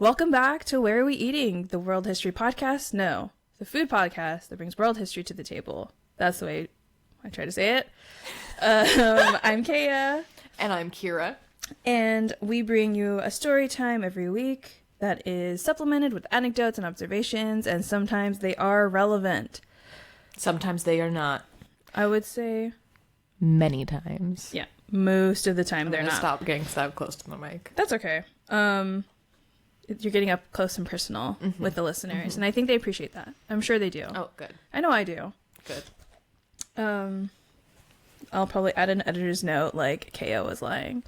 Welcome back to Where Are We Eating? The World History Podcast? No, the food podcast that brings world history to the table. That's the way I try to say it. I'm Kaya. And I'm Kira. And we bring you a story time every week that is supplemented with anecdotes and observations, and sometimes they are relevant. Sometimes they are not. I would say many times. Yeah, most of the time they're not. Stop getting so close to the mic. That's okay. You're getting up close and personal with the listeners, and I think they appreciate that. I'm sure they do. Oh, good. I know I do. Good. I'll probably add an editor's note like KO was lying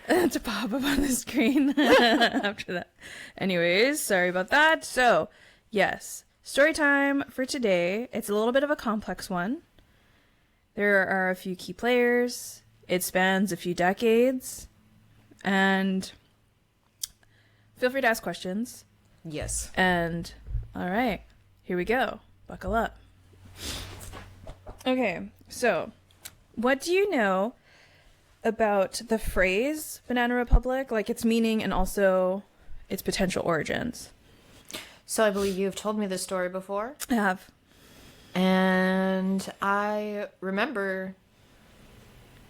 to pop up on the screen after that. Anyways, sorry about that. So, yes, story time for today. It's a little bit of a complex one. There are a few key players. It spans a few decades. And feel free to ask questions. Yes. And, all right, here we go. Buckle up. Okay, so what do you know about the phrase Banana Republic, like its meaning and also its potential origins? So I believe you've told me this story before. I have. And I remember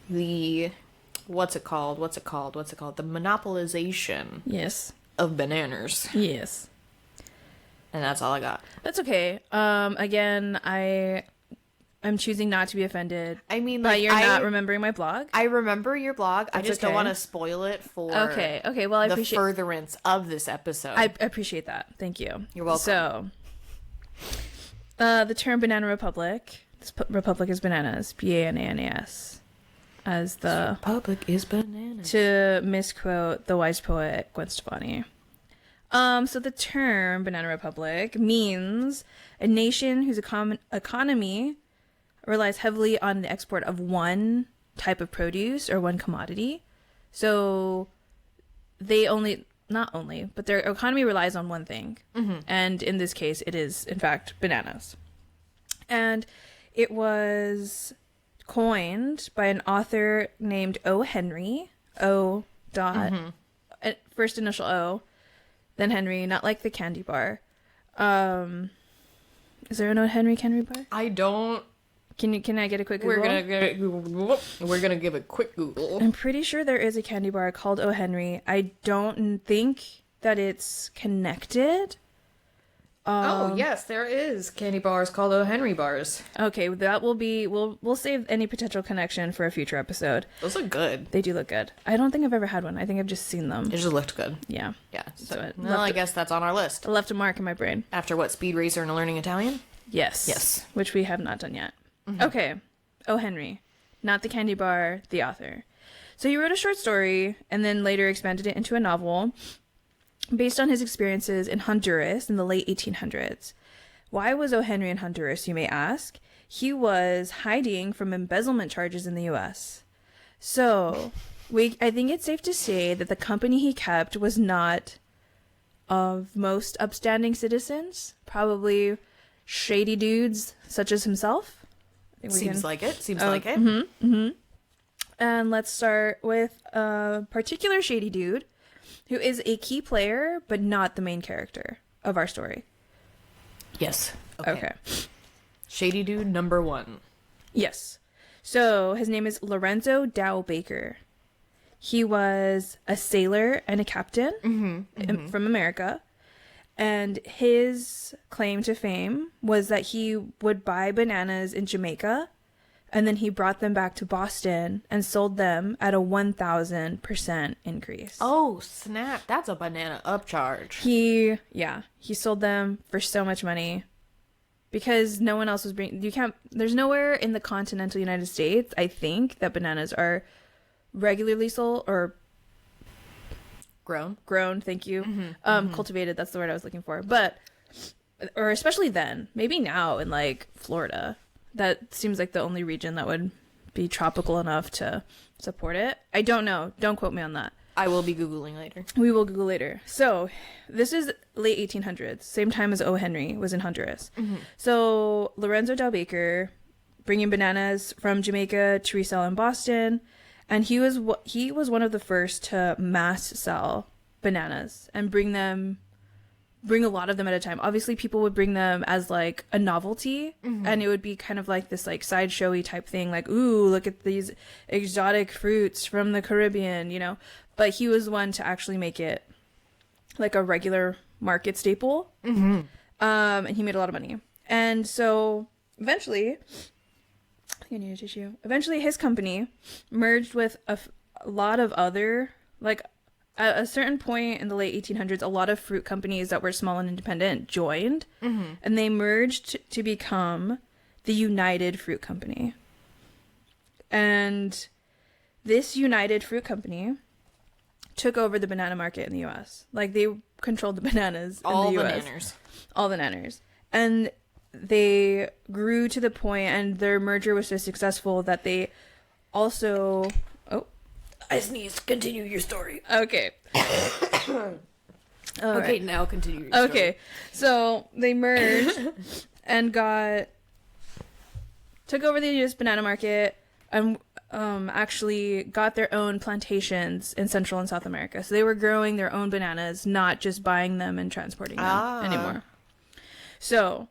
the, what's it called? The monopolization Yes. of bananas. Yes. And that's all I got. That's okay. Again, I'm choosing not to be offended. I mean, but like, you're not remembering my blog. I remember your blog. I just don't okay. want to spoil it for Okay. Well, I the appreciate furtherance of this episode. I appreciate that. Thank you. You're welcome. So, the term Banana Republic, this republic is bananas, B-A-N-A-N-A-S, as the Republic is bananas. to misquote the wise poet Gwen Stefani. So the term Banana Republic means a nation whose economy relies heavily on the export of one type of produce or one commodity. So they but their economy relies on one thing. And in this case, it is, in fact, bananas. And it was coined by an author named O. Henry, O. dot, first initial O, then Henry, not like the candy bar. Is there an O. Henry candy bar? I don't. Can I get a quick Google? We're gonna give a quick Google. I'm pretty sure there is a candy bar called O. Henry. I don't think that it's connected. Oh yes, there is candy bars called O. Henry bars. Okay, that will be. We'll save any potential connection for a future episode. Those look good. They do look good. I don't think I've ever had one. I think I've just seen them. It just looked good. Yeah. Yeah. So I guess that's on our list. I left a mark in my brain. After what, Speed Racer and Learning Italian? Yes. Yes. Which we have not done yet. Okay. O. Henry. Not the candy bar, the author. So he wrote a short story and then later expanded it into a novel based on his experiences in Honduras in the late 1800s. Why was O. Henry in Honduras, you may ask? He was hiding from embezzlement charges in the U.S. So I think it's safe to say that the company he kept was not of most upstanding citizens, probably shady dudes such as himself. Seems like it. And let's start with a particular shady dude who is a key player, but not the main character of our story. Yes. Okay. Shady dude number 1. Yes. So his name is Lorenzo Dow Baker. He was a sailor and a captain from America. And his claim to fame was that he would buy bananas in Jamaica, and then he brought them back to Boston and sold them at a 1,000% increase. Oh, snap. That's a banana upcharge. He sold them for so much money because no one else was there's nowhere in the continental United States, I think, that bananas are regularly sold or grown, thank you. Cultivated, that's the word I was looking for. Or especially then, maybe now in like Florida, that seems like the only region that would be tropical enough to support it. I don't know. Don't quote me on that. I will be Googling later. We will Google later. So this is late 1800s, same time as O. Henry was in Honduras. So Lorenzo Dow Baker bringing bananas from Jamaica to resell in Boston. And he was one of the first to mass sell bananas and bring them bring a lot of them at a time. Obviously, people would bring them as like a novelty, and it would be kind of like this like sideshowy type thing, like, ooh, look at these exotic fruits from the Caribbean, you know. But he was one to actually make it like a regular market staple, and he made a lot of money. And so eventually, I need a tissue. Eventually, his company merged with a lot of other, like, at a certain point in the late 1800s, a lot of fruit companies that were small and independent joined, and they merged to become the United Fruit Company. And this United Fruit Company took over the banana market in the U.S. Like, they controlled the bananas in the U.S. All the nanners. And they grew to the point, and their merger was so successful that they also... Oh, I sneezed. Continue your story. okay. Okay, now continue your story. Okay, so they merged and took over the U.S. banana market and actually got their own plantations in Central and South America. So they were growing their own bananas, not just buying them and transporting them anymore. So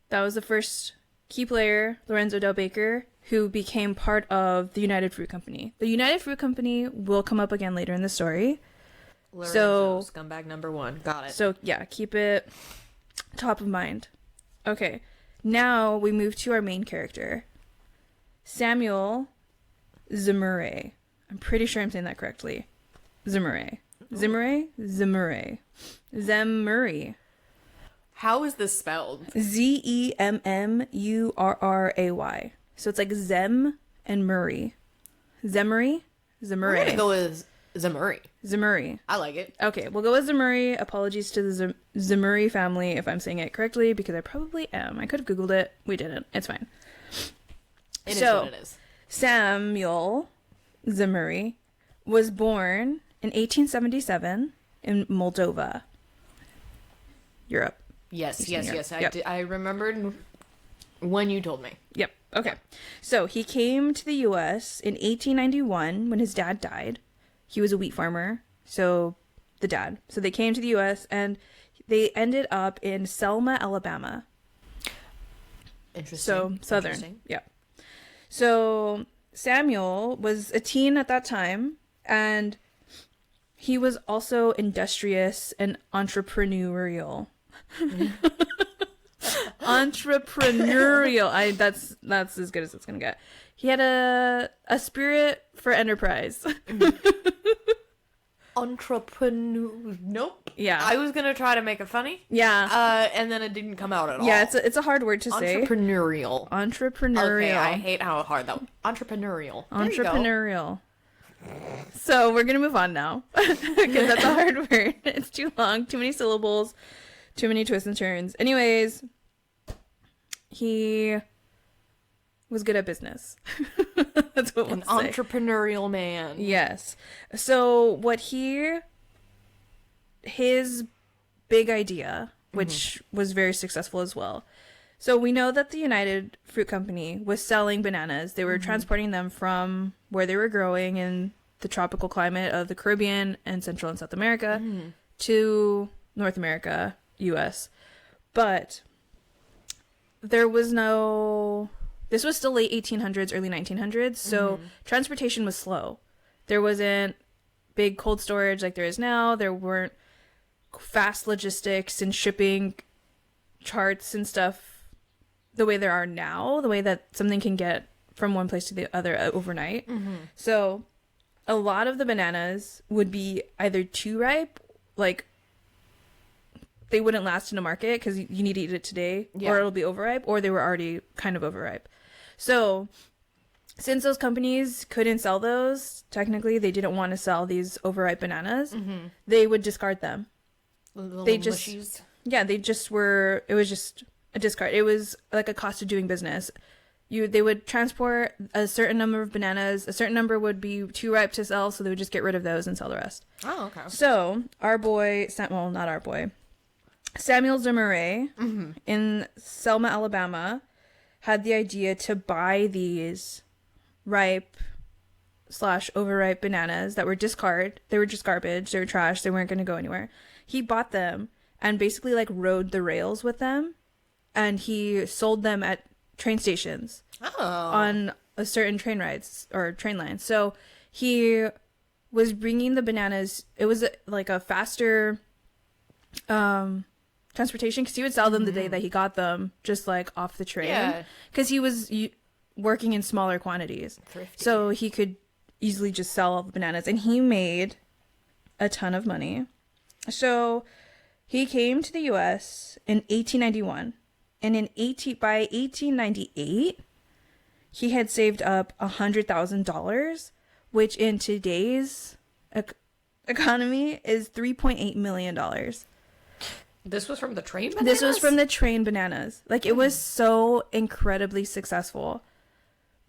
that was the first key player, Lorenzo Del Baker, who became part of the United Fruit Company. The United Fruit Company will come up again later in the story. Lorenzo, scumbag number one. Got it. So yeah, keep it top of mind. Okay, now we move to our main character, Samuel Zemurray. I'm pretty sure I'm saying that correctly. Zemurray. Zemurray. How is this spelled? Zemmurray. So it's like Zem and Murray. Zemurray? We're gonna go with Zemurray. Zemurray. I like it. Okay, we'll go with Zemurray. Apologies to the Zemurray family if I'm saying it correctly, because I probably am. I could have Googled it. We didn't. It's fine. It is what it is. Samuel Zemurray was born in 1877 in Moldova, Europe. Yes. Yep. I remembered when you told me. Yep. Okay. So he came to the U.S. in 1891 when his dad died. He was a wheat farmer. So the dad. So they came to the U.S. and they ended up in Selma, Alabama. Interesting. So southern. Yeah. So Samuel was a teen at that time, and he was also industrious and entrepreneurial. Entrepreneurial. That's as good as it's gonna get. He had a spirit for enterprise. Entrepreneur. Nope. Yeah. I was gonna try to make it funny. Yeah. And then it didn't come out at all. Yeah. It's a hard word to say. Entrepreneurial. Entrepreneurial. Okay, I hate how hard that. Entrepreneurial. There Entrepreneurial. So we're gonna move on now because that's a hard word. It's too long, too many syllables, too many twists and turns. Anyways, he was good at business. That's what we'll say. An entrepreneurial man. Yes. So his big idea, which was very successful as well. So we know that the United Fruit Company was selling bananas. They were transporting them from where they were growing in the tropical climate of the Caribbean and Central and South America to North America, US. But there was this was still late 1800s, early 1900s, so transportation was slow. There wasn't big cold storage like there is now. There weren't fast logistics and shipping charts and stuff the way there are now, the way that something can get from one place to the other overnight. So a lot of the bananas would be either too ripe, like they wouldn't last in a market because you need to eat it today, or it'll be overripe, or they were already kind of overripe. So since those companies couldn't sell those, technically they didn't want to sell these overripe bananas, they would discard them. They just mushies. Yeah, they just were, it was just a discard. It was like a cost of doing business. They would transport a certain number of bananas, a certain number would be too ripe to sell, so they would just get rid of those and sell the rest. Oh, okay. So Samuel Zemurray in Selma, Alabama, had the idea to buy these ripe slash overripe bananas that were they were just garbage, they were trash, they weren't going to go anywhere. He bought them and basically like rode the rails with them, and he sold them at train stations on a certain train rides or train lines. So he was bringing the bananas. It was like a faster transportation, because he would sell them the day that he got them, just like off the train, because he was working in smaller quantities. Thrifty. So he could easily just sell all the bananas, and he made a ton of money. So he came to the US in 1891, and by 1898 he had saved up $100,000, which in today's economy is $3.8 million. This was from the train bananas? This was from the train bananas. Like, it was so incredibly successful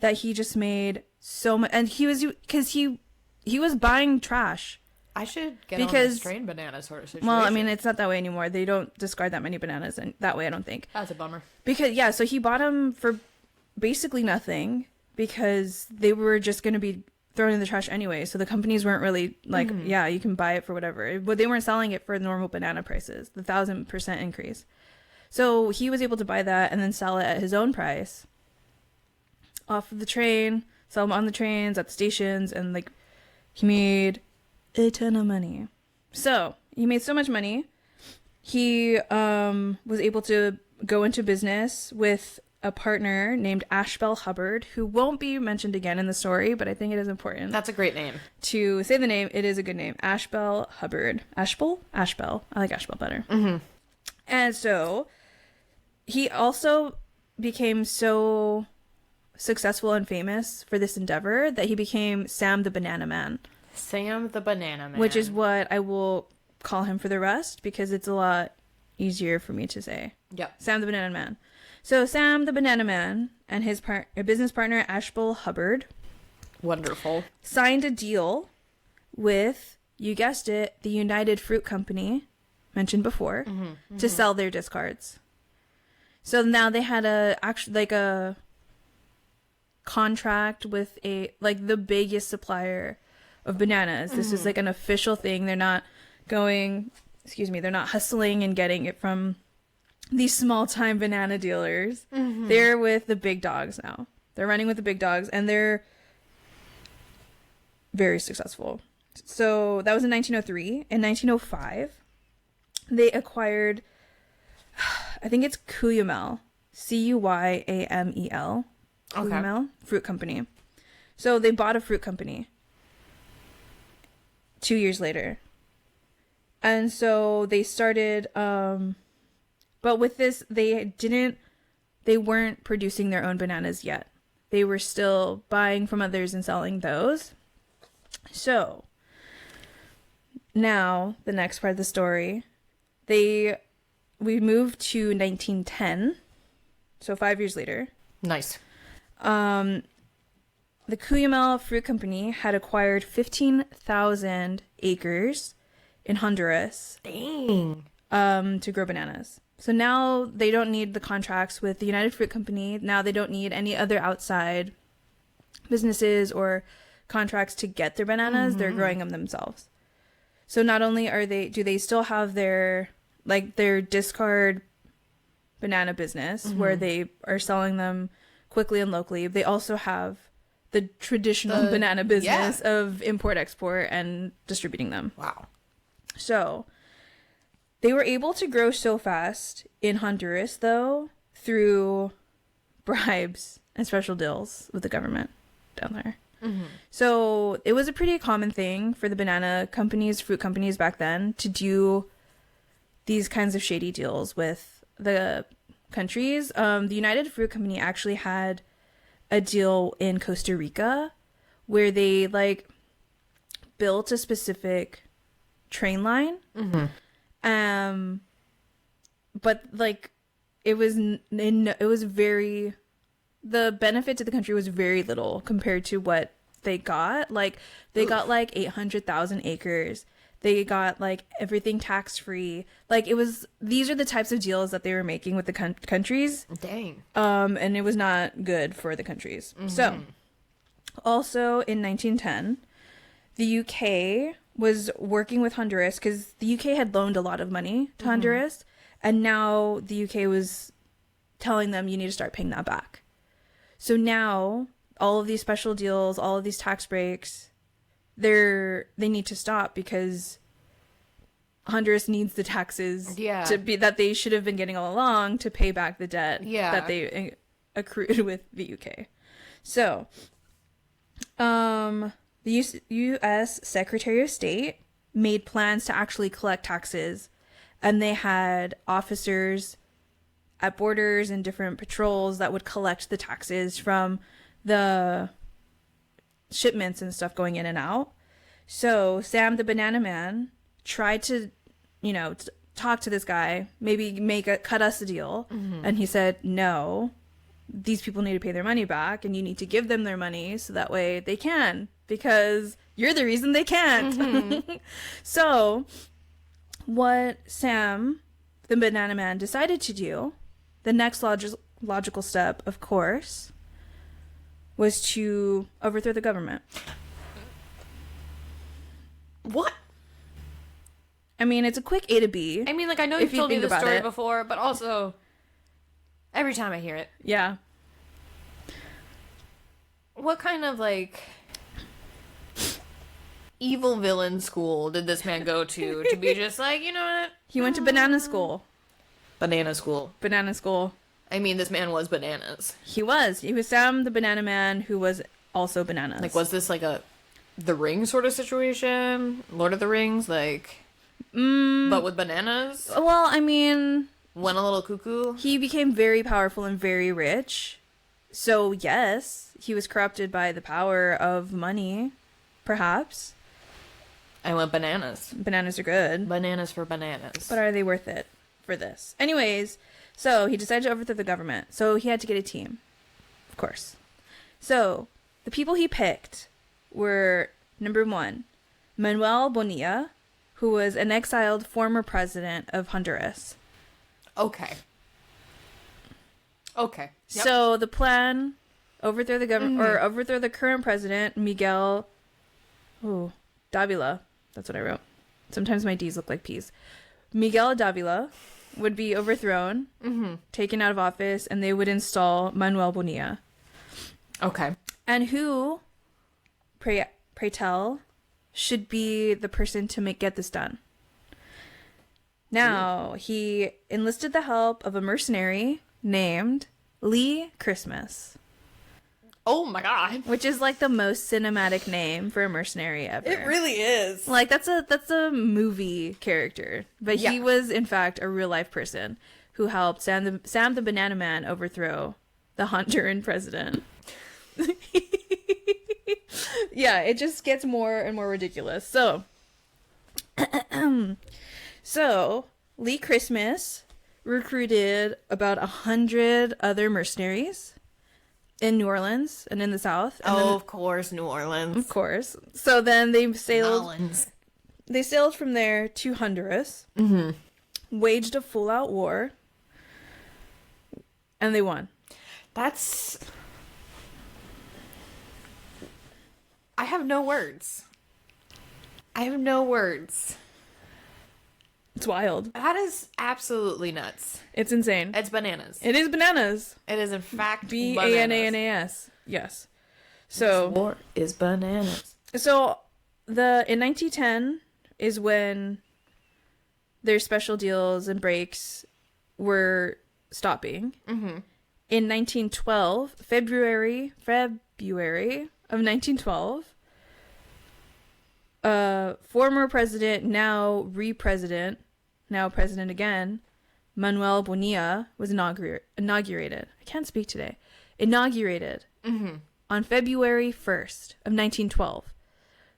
that he just made so much. And he was buying trash. I should get on this train banana sort of situation. Well, I mean, it's not that way anymore. They don't discard that many bananas and that way, I don't think. That's a bummer. Because, yeah, so he bought them for basically nothing, because they were just going to be thrown in the trash anyway. So the companies weren't really like, yeah, you can buy it for whatever. But they weren't selling it for normal banana prices, the 1,000% increase. So he was able to buy that and then sell it at his own price off of the train, sell them on the trains, at the stations, and like he made a ton of money. So he made so much money. He was able to go into business with a partner named Ashbel Hubbard, who won't be mentioned again in the story, but I think it is important. That's a great name. To say the name, it is a good name. Ashbel Hubbard. Ashbel? Ashbel. I like Ashbel better. Mm-hmm. And so he also became so successful and famous for this endeavor that he became Sam the Banana Man. Sam the Banana Man. Which is what I will call him for the rest, because it's a lot easier for me to say. Yep. Sam the Banana Man. So Sam the Banana Man and his business partner Ashbel Hubbard, wonderful, signed a deal with, you guessed it, the United Fruit Company, mentioned before, to sell their discards. So now they had a contract with the biggest supplier of bananas. This is like an official thing. They're not they're not hustling and getting it from these small-time banana dealers. They're with the big dogs now. They're running with the big dogs, and they're very successful. So that was in 1903. In 1905, they acquired, I think it's Cuyamel, Cuyamel, Cuyamel Fruit Company. So they bought a fruit company 2 years later. And so they started, but with this, they weren't producing their own bananas yet. They were still buying from others and selling those. So now the next part of the story, we moved to 1910. So 5 years later. Nice. The Cuyamel Fruit Company had acquired 15,000 acres in Honduras. Dang. To grow bananas. So now they don't need the contracts with the United Fruit Company. Now they don't need any other outside businesses or contracts to get their bananas. They're growing them themselves. So not only do they still have their discard banana business where they are selling them quickly and locally, they also have the traditional banana business of import-export and distributing them. Wow. So they were able to grow so fast in Honduras, though, through bribes and special deals with the government down there. So it was a pretty common thing for the banana companies, fruit companies back then, to do these kinds of shady deals with the countries. The United Fruit Company actually had a deal in Costa Rica where they built a specific train line. But the benefit to the country was very little compared to what they got. They got 800,000 acres. They got everything tax free. These are the types of deals that they were making with the countries. Dang. And it was not good for the countries. So Also in 1910, the UK was working with Honduras because the UK had loaned a lot of money to Honduras, and now the UK was telling them you need to start paying that back. So now all of these special deals, all of these tax breaks, they need to stop because Honduras needs the taxes to be that they should have been getting all along to pay back the debt that they accrued with the UK. So, the U.S. Secretary of State made plans to actually collect taxes, and they had officers at borders and different patrols that would collect the taxes from the shipments and stuff going in and out. So Sam the Banana Man tried to, talk to this guy, maybe cut us a deal. And he said, no, these people need to pay their money back and you need to give them their money so that way they can, because you're the reason they can't. So what Sam the Banana Man decided to do, the next logical step, of course, was to overthrow the government. What? I mean, it's a quick A to B. I mean, I know you've told me this story before, but also every time I hear it. Yeah. What kind of, evil villain school did this man go to be just you know what? He went to banana school. Banana school. Banana school. I mean, this man was bananas. He was. He was Sam the Banana Man, who was also bananas. Was this a The Ring sort of situation? Lord of the Rings? But with bananas? Well, I mean... Went a little cuckoo? He became very powerful and very rich. So, yes, he was corrupted by the power of money, perhaps. I went bananas. Bananas are good. Bananas for bananas. But are they worth it for this? Anyways, so he decided to overthrow the government. So he had to get a team, of course. So the people he picked were, number 1, Manuel Bonilla, who was an exiled former president of Honduras. Okay. Yep. So the plan, overthrow the government, or overthrow the current president, Miguel Davila. That's what I wrote. Sometimes my D's look like P's. Miguel Davila would be overthrown, taken out of office, and they would install Manuel Bonilla. Okay. And who, pray tell, should be the person to get this done? Now, he enlisted the help of a mercenary named Lee Christmas. Oh my god. Which is the most cinematic name for a mercenary ever. It really is. That's a movie character. But he was, in fact, a real life person who helped Sam the Banana Man overthrow the Honduran president. Yeah, it just gets more and more ridiculous. So, Lee Christmas recruited about 100 other mercenaries in New Orleans and in the South. And of course, New Orleans. Of course. So then they sailed from there to Honduras, waged a full-out war, and they won. I have no words. It's wild. That is absolutely nuts. It's insane. It's bananas. It is bananas. It is, in fact, Bananas. Yes. So this war is bananas. So in 1910 is when their special deals and breaks were stopping. In 1912, February of 1912, former president, now president again, Manuel Bonilla was inaugurated. I can't speak today. Inaugurated on February 1st of 1912.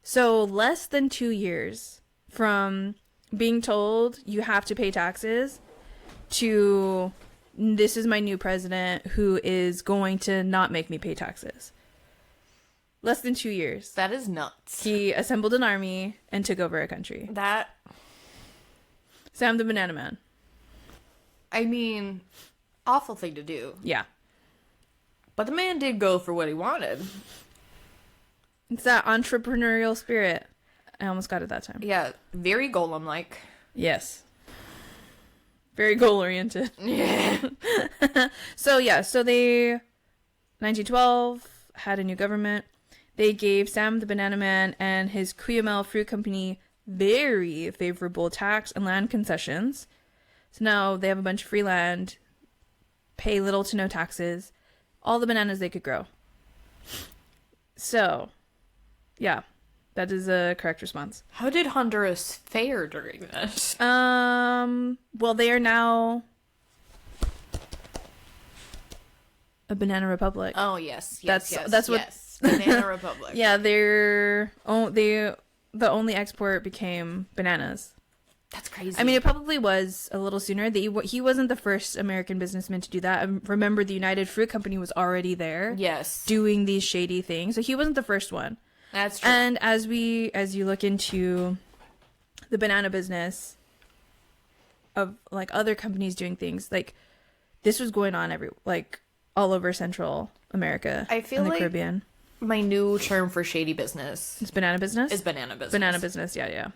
So less than 2 years from being told you have to pay taxes to this is my new president who is going to not make me pay taxes. Less than 2 years. That is nuts. He assembled an army and took over a country. Sam the Banana Man. I mean, awful thing to do. Yeah. But the man did go for what he wanted. It's that entrepreneurial spirit. I almost got it that time. Yeah, very golem-like. Yes. Very goal oriented. Yeah. So they 1912 had a new government. They gave Sam the Banana Man and his Cuyamel Fruit Company very favorable tax and land concessions. So now they have a bunch of free land, pay little to no taxes, all the bananas they could grow. So, yeah, that is a correct response. How did Honduras fare during this? Well, they are now a banana republic. Oh, yes. That's what. Yes. Banana Republic. Yeah, the only export became bananas. That's crazy. I mean, it probably was a little sooner. He wasn't the first American businessman to do that. Remember, the United Fruit Company was already there. Yes. Doing these shady things. So he wasn't the first one. That's true. And as you look into the banana business of like other companies doing things, like this was going on all over Central America. I feel and the like Caribbean. My new term for shady business It's banana business? is banana business. Banana business, yeah.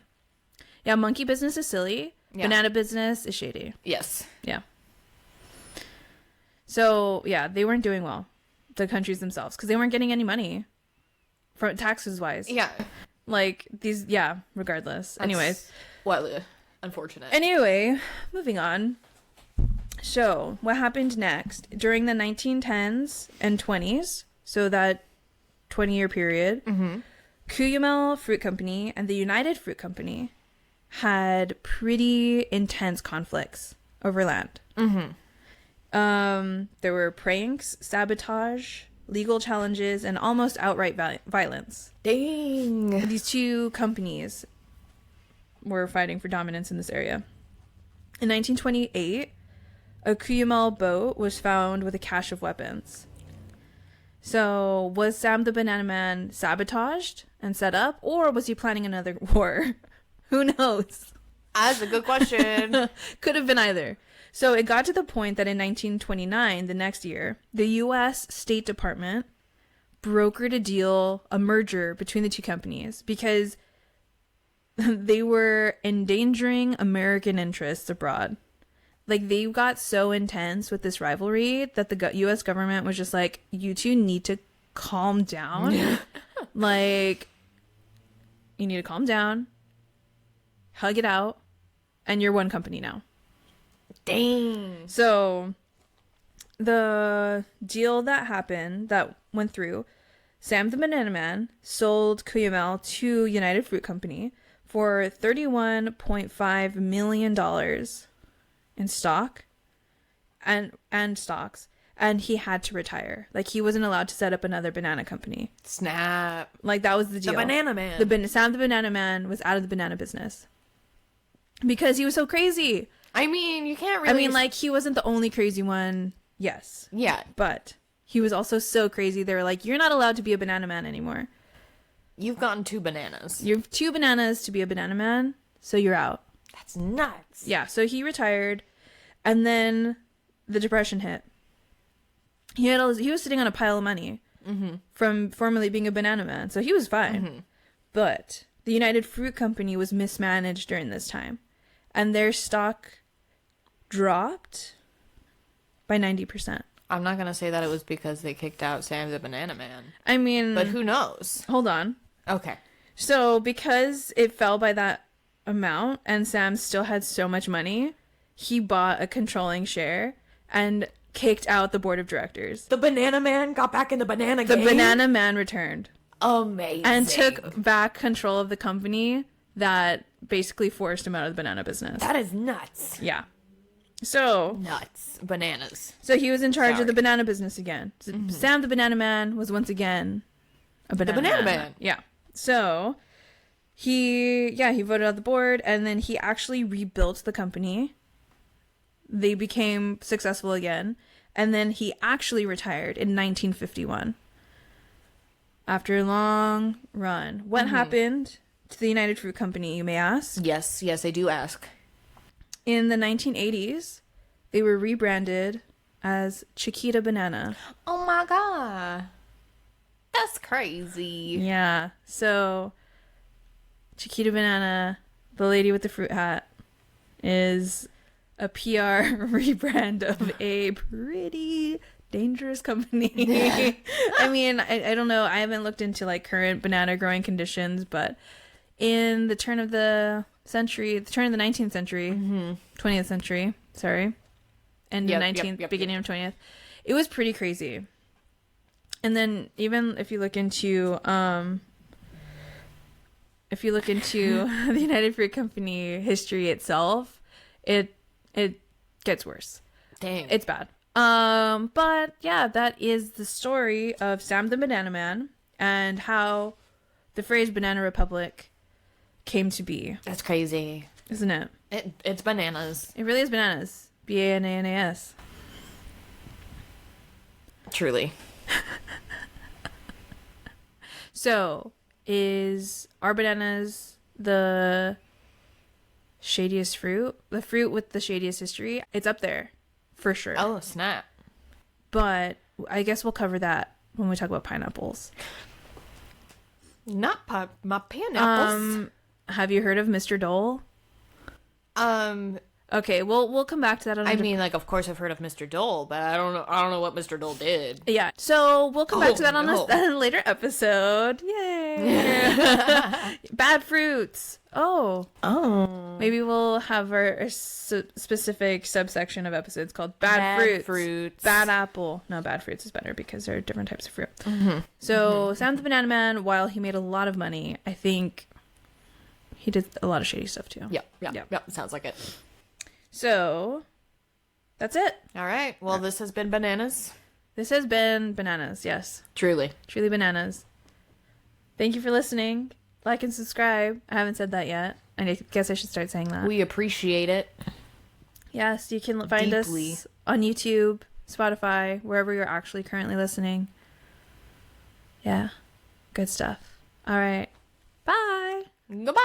Yeah, monkey business is silly. Yeah. Banana business is shady. Yes. Yeah. So, yeah, they weren't doing well, the countries themselves, because they weren't getting any money from taxes wise. Yeah. Like, regardless. Anyways. Well, unfortunate. Anyway, moving on. So, what happened next? During the 1910s and 20s, so that 20-year period, Cuyamel Fruit Company and the United Fruit Company had pretty intense conflicts over land. There were pranks, sabotage, legal challenges, and almost outright violence. Dang. These two companies were fighting for dominance in this area. In 1928, a Cuyamel boat was found with a cache of weapons. So, was Sam the Banana Man sabotaged and set up, or was he planning another war? Who knows? That's a good question. Could have been either. So, it got to the point that in 1929, the next year, the U.S. State Department brokered a merger between the two companies because they were endangering American interests abroad. Like, they got so intense with this rivalry that the U.S. government was just like, you two need to calm down. Like, you need to calm down, hug it out, and you're one company now. Dang. So, the deal that went through, Sam the Banana Man sold Cuyamel to United Fruit Company for $31.5 million in stock and stocks, and he had to retire. Like, he wasn't allowed to set up another banana company. Snap. Like, that was the deal. The Banana Man. Sam the Banana Man was out of the banana business because he was so crazy. I mean, you can't really... I mean, like, he wasn't the only crazy one, yes. Yeah. But he was also so crazy, they were like, you're not allowed to be a banana man anymore. You've gotten 2 bananas. You have 2 bananas to be a banana man, so you're out. That's nuts. Yeah, so he retired, and then the Depression hit. He was sitting on a pile of money from formerly being a banana man, so he was fine. But the United Fruit Company was mismanaged during this time, and their stock dropped by 90%. I'm not going to say that it was because they kicked out Sam the Banana Man. I mean... But who knows? Hold on. Okay. So, because it fell by that amount, and Sam still had so much money, he bought a controlling share and kicked out the board of directors. The Banana Man got back in the banana game? The Banana Man returned. Amazing. And took back control of the company that basically forced him out of the banana business. That is nuts. Yeah. So... Nuts. Bananas. So he was in charge of the banana business again. Sam the Banana Man was once again a banana man. Yeah. So he voted out the board, and then he actually rebuilt the company. They became successful again, and then he actually retired in 1951 after a long run. What happened to the United Fruit Company, you may ask? Yes, I do ask. In the 1980s, they were rebranded as Chiquita Banana. Oh my god. That's crazy. Yeah. So, Chiquita Banana, the lady with the fruit hat, is a PR rebrand of a pretty dangerous company. I mean, I don't know. I haven't looked into like current banana growing conditions, but in the turn of the 19th century, 20th century, sorry, and the 19th, beginning of 20th, it was pretty crazy. And then even if you look into the United Fruit Company history itself, it gets worse. Dang. It's bad. But yeah, that is the story of Sam the Banana Man and how the phrase Banana Republic came to be. That's crazy. Isn't it? It's bananas. It really is bananas. Bananas. Truly. So, are bananas the shadiest fruit? The fruit with the shadiest history? It's up there, for sure. Oh, snap. But I guess we'll cover that when we talk about pineapples. Not my pineapples. Have you heard of Mr. Dole? Okay, we'll come back to that. I mean, like, of course I've heard of Mr. Dole, but I don't know what Mr. Dole did. Yeah, so we'll come back to that on a later episode. Yay! Bad fruits. Oh. Maybe we'll have our specific subsection of episodes called Bad Fruits. Bad apple. No, bad fruits is better because there are different types of fruit. So Sam the Banana Man, while he made a lot of money, I think he did a lot of shady stuff too. Yep. Sounds like it. So, that's it. All right. Well, this has been Bananas. This has been Bananas, yes. Truly Bananas. Thank you for listening. Like and subscribe. I haven't said that yet. I guess I should start saying that. We appreciate it. Yes, you can find deeply. us on YouTube, Spotify, wherever you're actually currently listening. Yeah. Good stuff. All right. Bye. Goodbye.